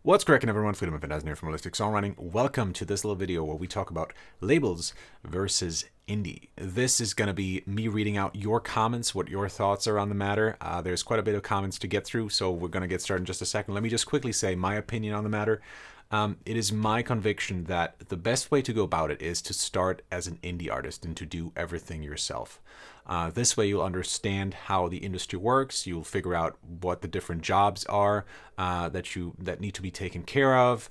What's cracking, everyone? Findeisen here from Holistic Songwriting. Welcome to this little video where we talk about labels versus indie. This is going to be me reading out your comments, what your thoughts are on the matter. There's quite a bit of comments to get through, so we're going to get started in just a second. Let me just quickly say my opinion on the matter. It is my conviction that the best way to go about it is to start as an indie artist and to do everything yourself. This way you'll understand how the industry works. You'll figure out what the different jobs are that need to be taken care of.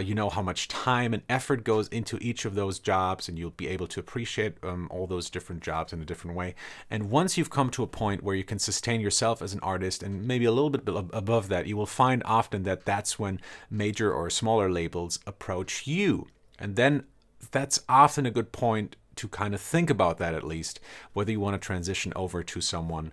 You know how much time and effort goes into each of those jobs, and you'll be able to appreciate all those different jobs in a different way. And once you've come to a point where you can sustain yourself as an artist and maybe a little bit above that, you will find often that that's when major or smaller labels approach you. And then that's often a good point to kind of think about that, at least, whether you want to transition over to someone,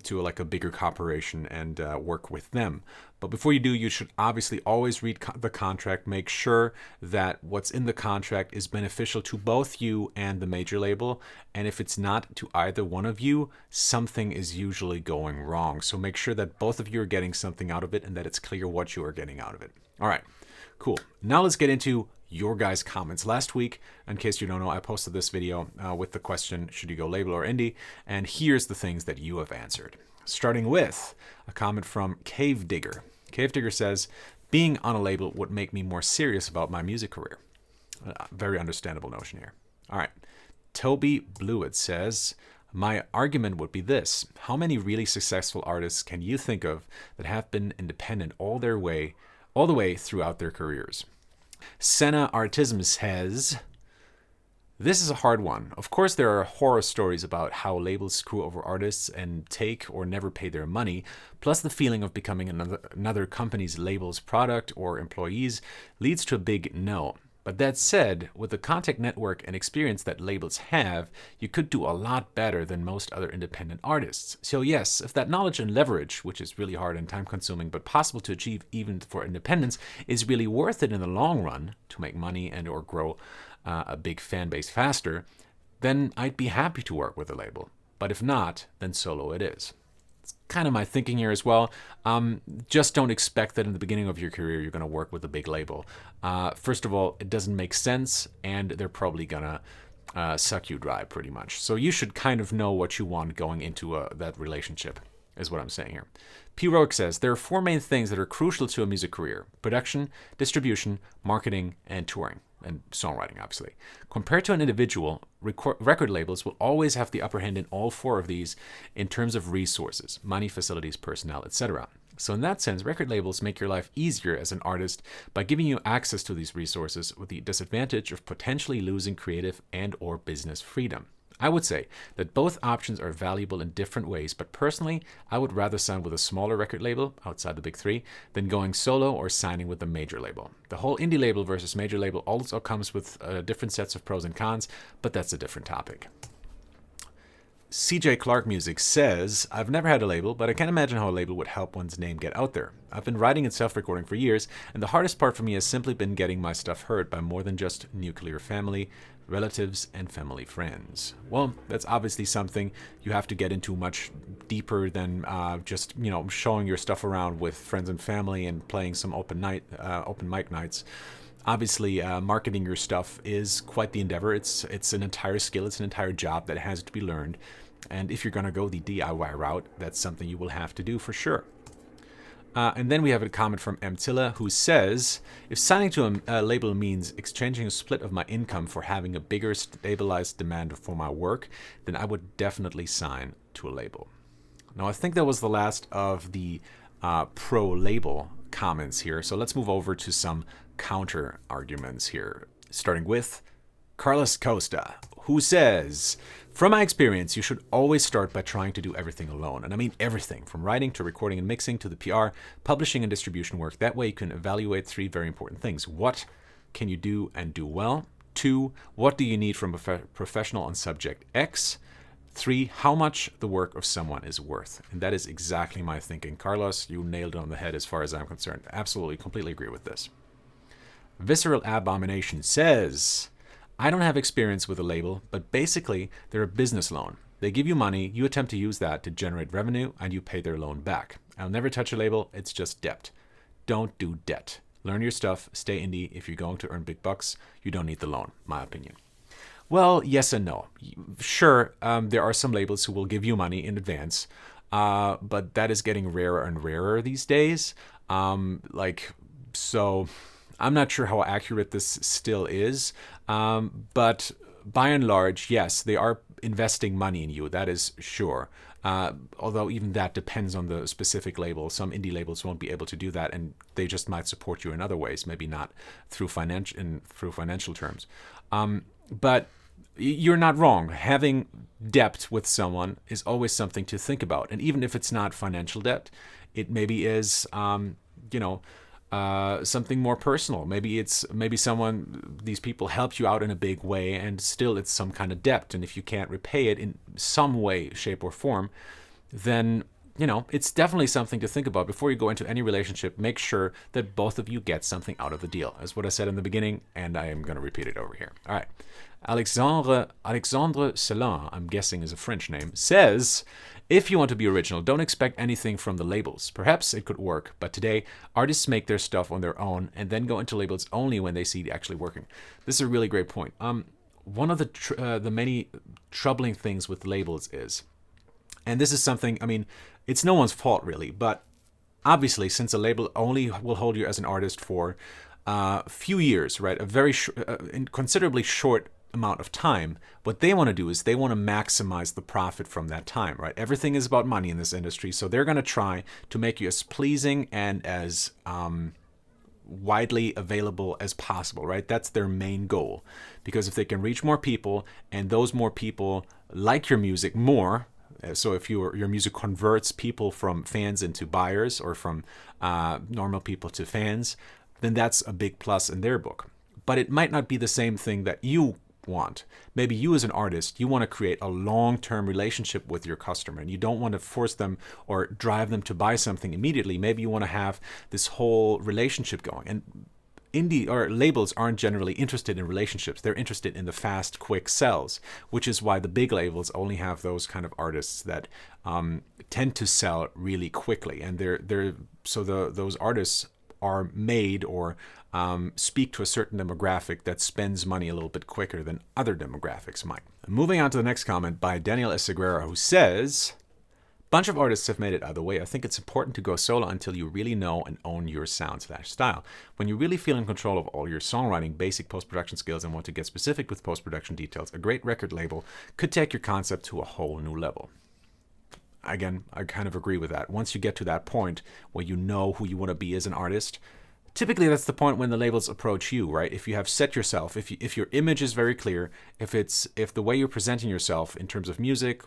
to like a bigger corporation and work with them. But before you do, you should obviously always read the contract. Make sure that what's in the contract is beneficial to both you and the major label. And if it's not to either one of you, something is usually going wrong. So make sure that both of you are getting something out of it and that it's clear what you are getting out of it. All right, cool. Now let's get into your guys' comments. Last week, in case you don't know, I posted this video with the question, should you go label or indie? And here's the things that you have answered. Starting with a comment from Cave Digger. Cave Digger says, being on a label would make me more serious about my music career. Very understandable notion here. All right. Toby Blewett says, my argument would be this. How many really successful artists can you think of that have been independent all the way throughout their careers? Senna Artism says, this is a hard one. Of course, there are horror stories about how labels screw over artists and take or never pay their money, plus the feeling of becoming another company's label's product or employees leads to a big no. But that said, with the contact network and experience that labels have, you could do a lot better than most other independent artists. So yes, if that knowledge and leverage, which is really hard and time-consuming but possible to achieve even for independence, is really worth it in the long run to make money and or grow a big fan base faster, then I'd be happy to work with a label. But if not, then solo it is. Kind of my thinking here as well. Just don't expect that in the beginning of your career you're going to work with a big label. First of all, it doesn't make sense, and they're probably going to suck you dry pretty much. So you should kind of know what you want going into that relationship, is what I'm saying here. P. Roic says, there are four main things that are crucial to a music career: production, distribution, marketing, and touring. And songwriting, obviously. Compared to an individual, record labels will always have the upper hand in all four of these in terms of resources, money, facilities, personnel, etc. So in that sense, record labels make your life easier as an artist by giving you access to these resources with the disadvantage of potentially losing creative and or business freedom. I would say that both options are valuable in different ways, but personally, I would rather sign with a smaller record label outside the big three than going solo or signing with a major label. The whole indie label versus major label also comes with different sets of pros and cons, but that's a different topic. CJ Clark Music says, I've never had a label, but I can't imagine how a label would help one's name get out there. I've been writing and self-recording for years, and the hardest part for me has simply been getting my stuff heard by more than just nuclear family, relatives, and family friends. Well, that's obviously something you have to get into much deeper than just, showing your stuff around with friends and family and playing some open mic nights. Obviously, marketing your stuff is quite the endeavor. It's an entire skill. It's an entire job that has to be learned. And if you're going to go the DIY route, that's something you will have to do for sure. And then we have a comment from M. Tilla, who says, if signing to a label means exchanging a split of my income for having a bigger stabilized demand for my work, then I would definitely sign to a label. Now, I think that was the last of the pro-label comments here. So let's move over to some counter arguments here, starting with Carlos Costa, who says, from my experience, you should always start by trying to do everything alone. And I mean everything, from writing to recording and mixing to the PR, publishing and distribution work. That way you can evaluate three very important things. What can you do and do well? 2, what do you need from a professional on subject X? 3, how much the work of someone is worth. And that is exactly my thinking. Carlos, you nailed it on the head as far as I'm concerned. Absolutely, completely agree with this. Visceral Abomination says, I don't have experience with a label, but basically they're a business loan. They give you money, you attempt to use that to generate revenue, and you pay their loan back. I'll never touch a label, it's just debt. don't do debt. Learn your stuff, stay indie. If you're going to earn big bucks, you don't need the loan, my opinion. Well, yes and no. Sure, there are some labels who will give you money in advance, but that is getting rarer and rarer these days. So I'm not sure how accurate this still is, but by and large, yes, they are investing money in you. That is sure. Although even that depends on the specific label. Some indie labels won't be able to do that, and they just might support you in other ways, maybe not through financial terms. But you're not wrong. Having debt with someone is always something to think about. And even if it's not financial debt, it maybe is, something more personal. Maybe these people helped you out in a big way, and still it's some kind of debt. And if you can't repay it in some way, shape, or form, then it's definitely something to think about. Before you go into any relationship, make sure that both of you get something out of the deal. That's what I said in the beginning, and I am going to repeat it over here. All right. Alexandre Celan, I'm guessing is a French name, says, if you want to be original, don't expect anything from the labels. Perhaps it could work, but today artists make their stuff on their own and then go into labels only when they see it actually working. This is a really great point. One of the many troubling things with labels is, and this is something, it's no one's fault really, but obviously since a label only will hold you as an artist for a few years, right, a very considerably short amount of time, what they want to do is they want to maximize the profit from that time, right? Everything is about money in this industry, so they're going to try to make you as pleasing and as widely available as possible, right? That's their main goal, because if they can reach more people and those more people like your music more, so if your music converts people from fans into buyers or from normal people to fans, then that's a big plus in their book. But it might not be the same thing that you want. Maybe you as an artist, you want to create a long-term relationship with your customer, and you don't want to force them or drive them to buy something immediately. Maybe you want to have this whole relationship going. And indie or labels aren't generally interested in relationships. They're interested in the fast, quick sells, which is why the big labels only have those kind of artists that tend to sell really quickly. And those artists are made or speak to a certain demographic that spends money a little bit quicker than other demographics might. Moving on to the next comment by Daniel Seguera, who says, bunch of artists have made it either way. I think it's important to go solo until you really know and own your sound/style. When you really feel in control of all your songwriting, basic post-production skills, and want to get specific with post-production details, a great record label could take your concept to a whole new level. Again, I kind of agree with that. Once you get to that point where you know who you want to be as an artist, typically that's the point when the labels approach you, right? If you have set yourself, if your image is very clear, if the way you're presenting yourself in terms of music,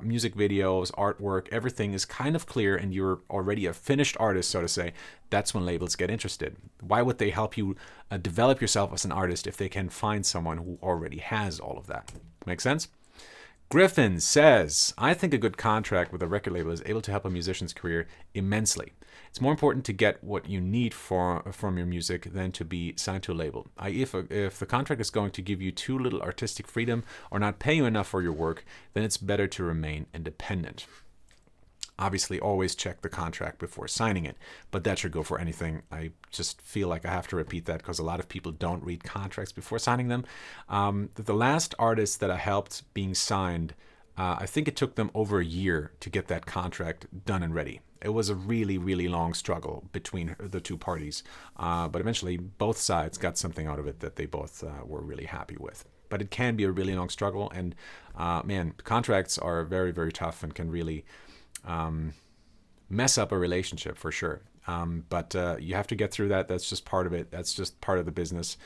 music videos, artwork, everything is kind of clear and you're already a finished artist, so to say, that's when labels get interested. Why would they help you develop yourself as an artist if they can find someone who already has all of that? Make sense? Griffin says, I think a good contract with a record label is able to help a musician's career immensely. It's more important to get what you need from your music than to be signed to a label. If the contract is going to give you too little artistic freedom or not pay you enough for your work, then it's better to remain independent. Obviously, always check the contract before signing it, but that should go for anything. I just feel like I have to repeat that because a lot of people don't read contracts before signing them. The last artist that I helped being signed, I think it took them over a year to get that contract done and ready. It was a really, really long struggle between the two parties, but eventually both sides got something out of it that they both were really happy with. But it can be a really long struggle, and contracts are very, very tough and can really mess up a relationship for sure. But you have to get through that. That's just part of it. That's just part of the business.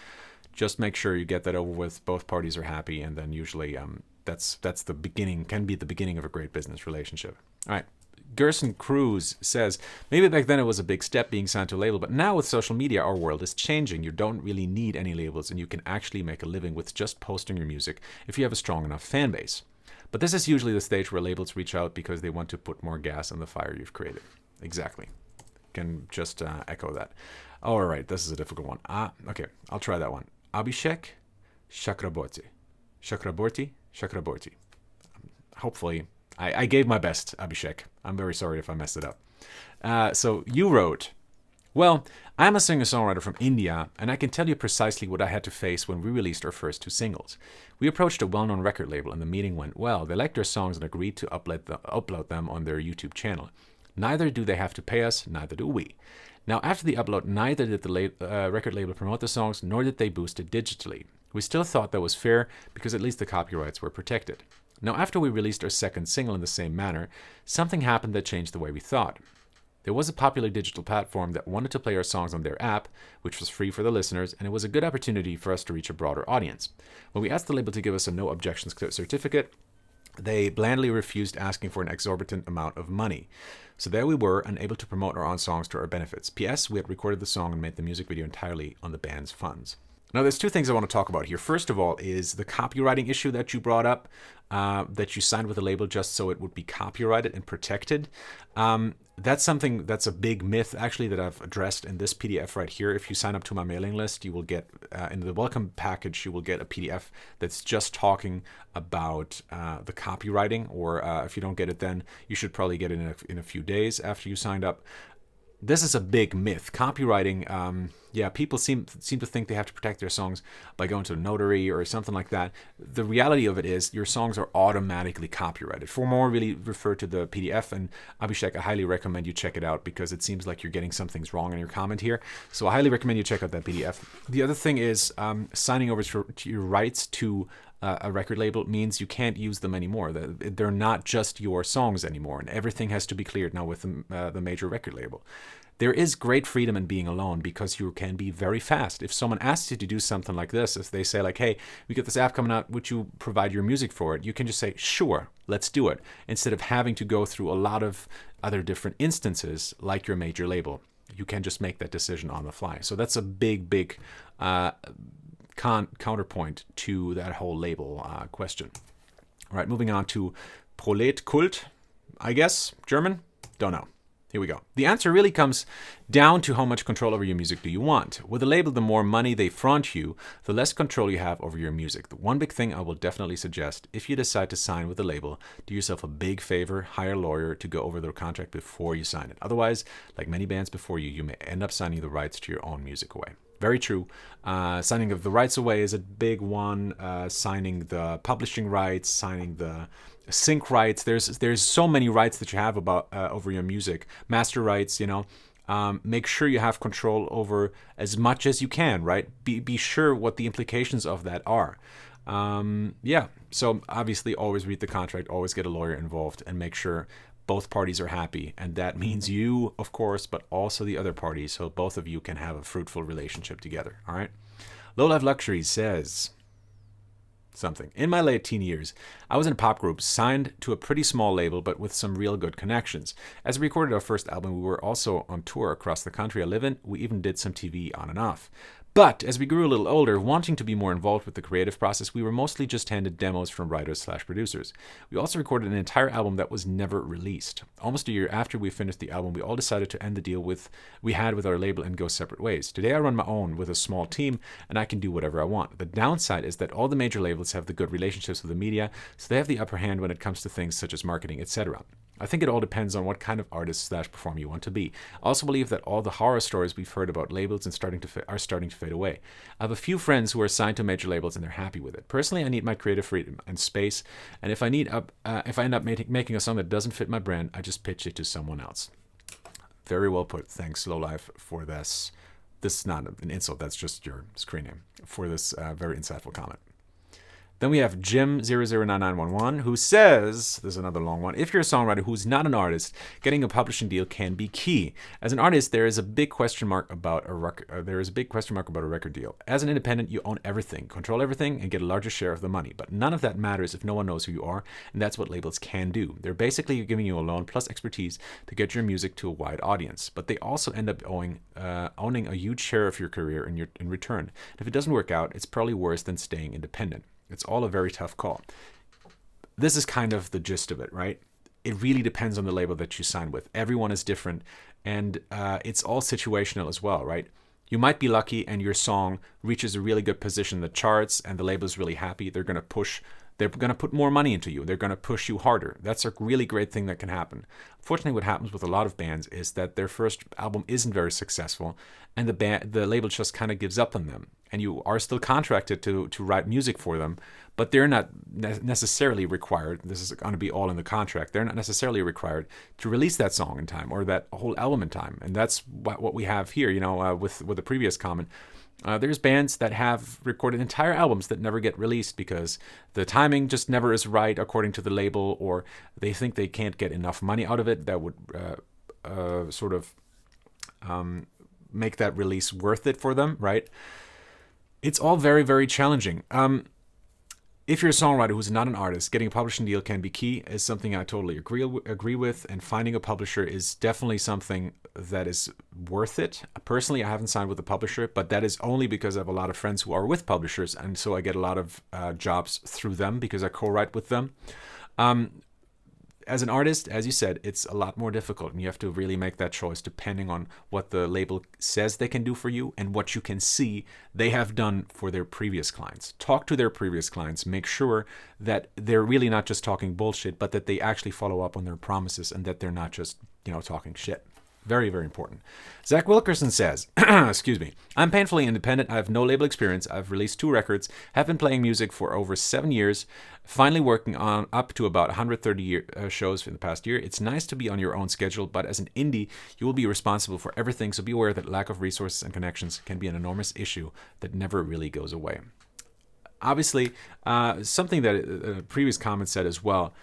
Just make sure you get that over with. Both parties are happy, and then usually that's the beginning, can be the beginning of a great business relationship. All right. Gerson Cruz says, maybe back then it was a big step being signed to a label, but now with social media, our world is changing. You don't really need any labels, and you can actually make a living with just posting your music if you have a strong enough fan base. But this is usually the stage where labels reach out because they want to put more gas on the fire you've created. Exactly. Can just echo that. All right, this is a difficult one. Okay, I'll try that one. Abhishek Chakraborty. Chakraborty. Hopefully, I gave my best, Abhishek. I'm very sorry if I messed it up. So you wrote, Well, I'm a singer-songwriter from India, and I can tell you precisely what I had to face when we released our first 2 singles. We approached a well-known record label, and the meeting went well. They liked our songs and agreed to upload them on their YouTube channel. Neither do they have to pay us, neither do we. Now, after the upload, neither did the record label promote the songs, nor did they boost it digitally. We still thought that was fair, because at least the copyrights were protected. Now, after we released our second single in the same manner, something happened that changed the way we thought. There was a popular digital platform that wanted to play our songs on their app, which was free for the listeners, and it was a good opportunity for us to reach a broader audience. When we asked the label to give us a no objections certificate, they blandly refused asking for an exorbitant amount of money. So there we were, unable to promote our own songs to our benefits. P.S. We had recorded the song and made the music video entirely on the band's funds. Now, there's 2 things I want to talk about here. First of all is the copywriting issue that you brought up, that you signed with a label just so it would be copyrighted and protected. That's something that's a big myth, actually, that I've addressed in this PDF right here. If you sign up to my mailing list, you will get, in the welcome package, you will get a PDF that's just talking about the copywriting, or if you don't get it then, you should probably get it in a few days after you signed up. This is a big myth. Copywriting, people seem to think they have to protect their songs by going to a notary or something like that. The reality of it is your songs are automatically copyrighted. For more, really refer to the PDF, and Abhishek, I highly recommend you check it out because it seems like you're getting some things wrong in your comment here. So I highly recommend you check out that PDF. The other thing is signing over to your rights to a record label means you can't use them anymore. They're not just your songs anymore, and everything has to be cleared now with the major record label. There is great freedom in being alone because you can be very fast. If someone asks you to do something like this, if they say like, hey, we got this app coming out, would you provide your music for it? You can just say, sure, let's do it, instead of having to go through a lot of other different instances like your major label. You can just make that decision on the fly. So that's a big counterpoint to that whole label question. All right, moving on to Proletkult, I guess, German? Don't know. Here we go. The answer really comes down to how much control over your music do you want. With a label, the more money they front you, the less control you have over your music. The one big thing I will definitely suggest, if you decide to sign with a label, do yourself a big favor, hire a lawyer to go over their contract before you sign it. Otherwise, like many bands before you, you may end up signing the rights to your own music away. Very true. Signing of the rights away is a big one. Signing the publishing rights, signing the sync rights. There's so many rights that you have about over your music. Master rights, make sure you have control over as much as you can, right? Be sure what the implications of that are. So obviously always read the contract, always get a lawyer involved, and make sure both parties are happy. And that means you, of course, but also the other party, so both of you can have a fruitful relationship together, all right? Low Life Luxury says something. In my late teen years, I was in a pop group signed to a pretty small label, but with some real good connections. As we recorded our first album, we were also on tour across the country I live in. We even did some TV on and off. But as we grew a little older, wanting to be more involved with the creative process, we were mostly just handed demos from writers/producers. We also recorded an entire album that was never released. Almost a year after we finished the album, we all decided to end the deal we had with our label and go separate ways. Today I run my own with a small team, and I can do whatever I want. The downside is that all the major labels have the good relationships with the media, so they have the upper hand when it comes to things such as marketing, etc. I think it all depends on what kind of artist/performer you want to be. I also believe that all the horror stories we've heard about labels are starting to fade away. I have a few friends who are signed to major labels and they're happy with it. Personally, I need my creative freedom and space, and if I end up making a song that doesn't fit my brand, I just pitch it to someone else. Very well put. Thanks, Low Life, for this. This is not an insult. That's just your screen name for this very insightful comment. Then we have Jim009911 who says, this is another long one, if you're a songwriter who's not an artist, getting a publishing deal can be key. As an artist, there is a big question mark about a record deal. As an independent, you own everything, control everything, and get a larger share of the money. But none of that matters if no one knows who you are, and that's what labels can do. They're basically giving you a loan plus expertise to get your music to a wide audience. But they also end up owning a huge share of your career in return. And if it doesn't work out, it's probably worse than staying independent. It's all a very tough call. This is kind of the gist of it, right? It really depends on the label that you sign with. Everyone is different, and it's all situational as well, right? You might be lucky and your song reaches a really good position in the charts and the label is really happy. They're going to push they're going to put more money into you. They're going to push you harder. That's a really great thing that can happen. Unfortunately, what happens with a lot of bands is that their first album isn't very successful, and the label just kind of gives up on them. And you are still contracted to write music for them, but they're not necessarily required. This is going to be all in the contract. They're not necessarily required to release that song in time or that whole album in time. And that's what we have here. With the previous comment. There's bands that have recorded entire albums that never get released because the timing just never is right according to the label, or they think they can't get enough money out of it that would make that release worth it for them, right? It's all very, very challenging. If you're a songwriter who's not an artist, getting a publishing deal can be key, is something I totally agree with, and finding a publisher is definitely something that is worth it. Personally, I haven't signed with a publisher, but that is only because I have a lot of friends who are with publishers, and so I get a lot of jobs through them because I co-write with them. As an artist, as you said, it's a lot more difficult, and you have to really make that choice depending on what the label says they can do for you and what you can see they have done for their previous clients. Talk to their previous clients. Make sure that they're really not just talking bullshit, but that they actually follow up on their promises and that they're not just, talking shit. Very, very important. Zach Wilkerson says, excuse me, I'm painfully independent. I have no label experience. I've released 2 records, have been playing music for over 7 years, finally working on up to about 130 shows in the past year. It's nice to be on your own schedule, but as an indie, you will be responsible for everything, so be aware that lack of resources and connections can be an enormous issue that never really goes away. Obviously, something that a previous comment said as well,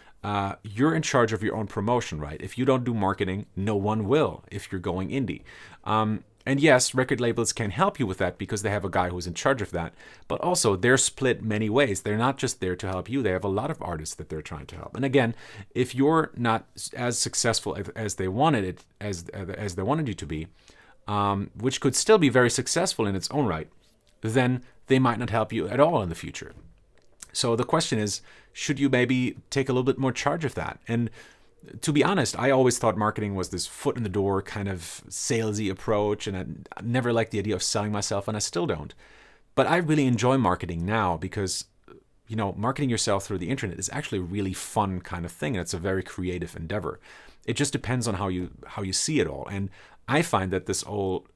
you're in charge of your own promotion, right? If you don't do marketing, no one will if you're going indie. And yes, record labels can help you with that because they have a guy who's in charge of that. But also, they're split many ways. They're not just there to help you. They have a lot of artists that they're trying to help. And again, if you're not as successful as they wanted it, as they wanted you to be, which could still be very successful in its own right, then they might not help you at all in the future. So the question is, should you maybe take a little bit more charge of that? And to be honest, I always thought marketing was this foot in the door kind of salesy approach, and I never liked the idea of selling myself, and I still don't. But I really enjoy marketing now because, marketing yourself through the internet is actually a really fun kind of thing, and it's a very creative endeavor. It just depends on how you see it all. And I find that this old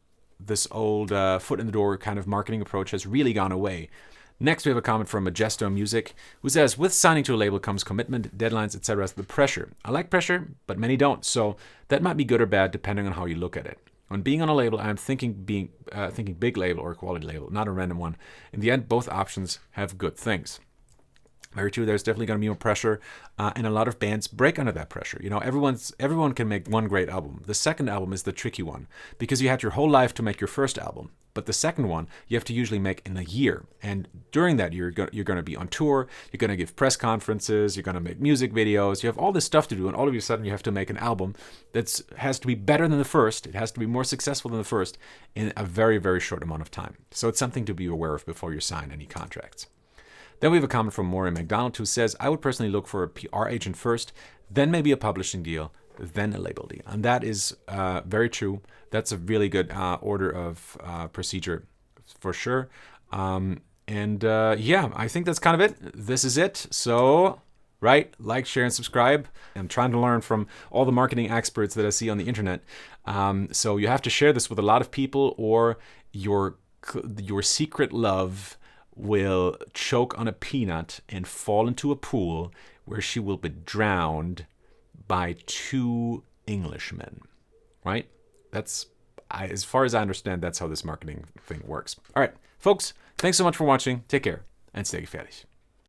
foot in the door kind of marketing approach has really gone away. Next, we have a comment from Majesto Music, who says, with signing to a label comes commitment, deadlines, etc. The pressure. I like pressure, but many don't. So that might be good or bad depending on how you look at it. When being on a label, I'm thinking big label or quality label, not a random one. In the end, both options have good things. Very true. There's definitely going to be more pressure, and a lot of bands break under that pressure. Everyone can make one great album. The second album is the tricky one because you had your whole life to make your first album. But the second one, you have to usually make in a year. And during that year, you're going to be on tour, you're going to give press conferences, you're going to make music videos, you have all this stuff to do, and all of a sudden you have to make an album that has to be better than the first, it has to be more successful than the first in a very, very short amount of time. So it's something to be aware of before you sign any contracts. Then we have a comment from Maureen McDonald who says, I would personally look for a PR agent first, then maybe a publishing deal, then a label deal. And that is very true. That's a really good order of procedure for sure. I think that's kind of it. This is it. So, right, like, share, and subscribe. I'm trying to learn from all the marketing experts that I see on the internet. So you have to share this with a lot of people, or your secret love will choke on a peanut and fall into a pool where she will be drowned by 2 Englishmen, right? As far as I understand, that's how this marketing thing works. All right, folks, thanks so much for watching. Take care and stay gefährlich.